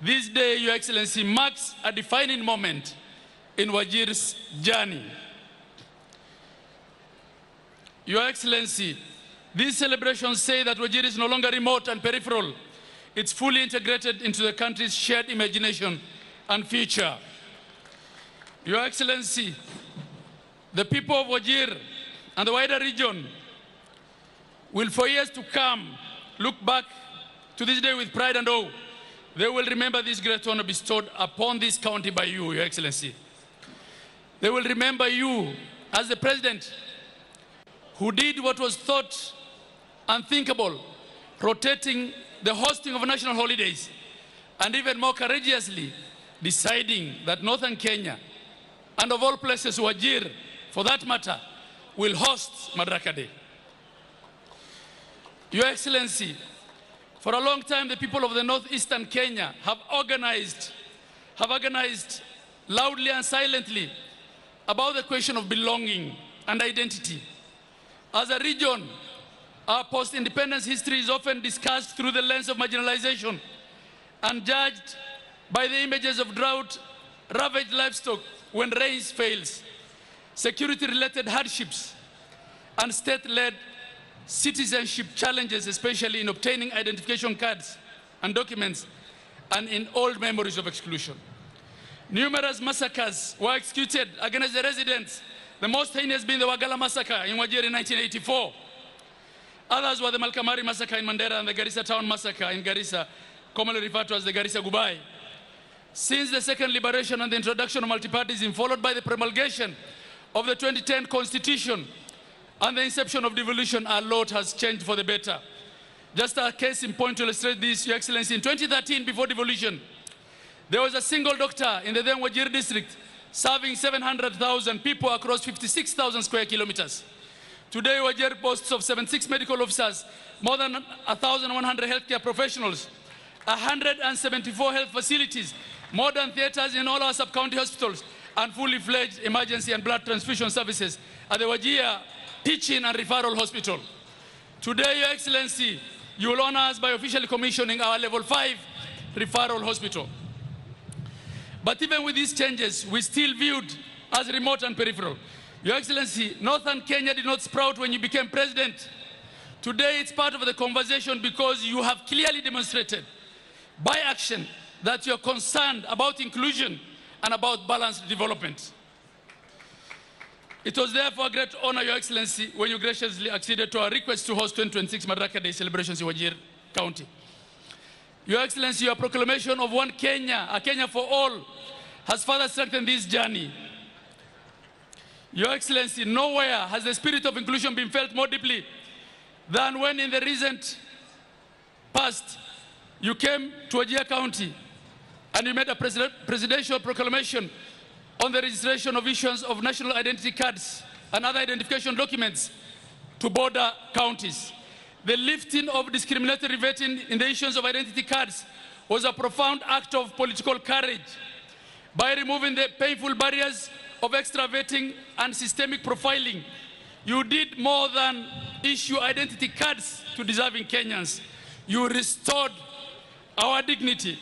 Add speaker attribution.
Speaker 1: This day, Your Excellency, marks a defining moment in Wajir's journey. Your Excellency, these celebrations say that Wajir is no longer remote and peripheral. It's fully integrated into the country's shared imagination and future. Your Excellency, the people of Wajir and the wider region will for years to come look back to this day with pride and awe. They will remember this great honor bestowed upon this county by you, Your Excellency. They will remember you as the president who did what was thought unthinkable, rotating the hosting of national holidays, and even more courageously deciding that northern Kenya, and of all places Wajir, for that matter, will host Madaraka Day. Your Excellency, for a long time the people of the northeastern Kenya have organized loudly and silently about the question of belonging and identity. As a region, our post-independence history is often discussed through the lens of marginalization and judged by the images of drought, ravaged livestock when rains fails, security-related hardships, and state-led citizenship challenges, especially in obtaining identification cards and documents, and in old memories of exclusion. Numerous massacres were executed against the residents, the most heinous being the Wagala massacre in Wajir in 1984. Others were the Malkamari massacre in Mandera and the Garissa Town massacre in Garissa, commonly referred to as the Garissa Gubai. Since the second liberation and the introduction of multipartyism, followed by the promulgation of the 2010 Constitution and the inception of devolution, a lot has changed for the better. Just a case in point to illustrate this, Your Excellency, in 2013, before devolution, there was a single doctor in the then Wajir district serving 700,000 people across 56,000 square kilometers. Today, Wajir boasts of 76 medical officers, more than 1,100 healthcare professionals, 174 health facilities, modern theaters in all our sub-county hospitals, and fully fledged emergency and blood transfusion services at the Wajir Teaching and Referral Hospital. Today, Your Excellency, you will honor us by officially commissioning our level 5 referral hospital. But even with these changes, we still viewed as remote and peripheral. Your Excellency, northern Kenya did not sprout when you became president. Today, it's part of the conversation because you have clearly demonstrated by action that you're concerned about inclusion and about balanced development. It was therefore a great honor, Your Excellency, when you graciously acceded to our request to host 2026 Madaraka Day celebrations in Wajir County. Your Excellency, your proclamation of one Kenya, a Kenya for all, has further strengthened this journey. Your Excellency, nowhere has the spirit of inclusion been felt more deeply than when in the recent past you came to Wajir County and you made a presidential proclamation on the registration of issuance of national identity cards and other identification documents to border counties. The lifting of discriminatory vetting in the issuance of identity cards was a profound act of political courage. By removing the painful barriers of extra vetting and systemic profiling, you did more than issue identity cards to deserving Kenyans. You restored our dignity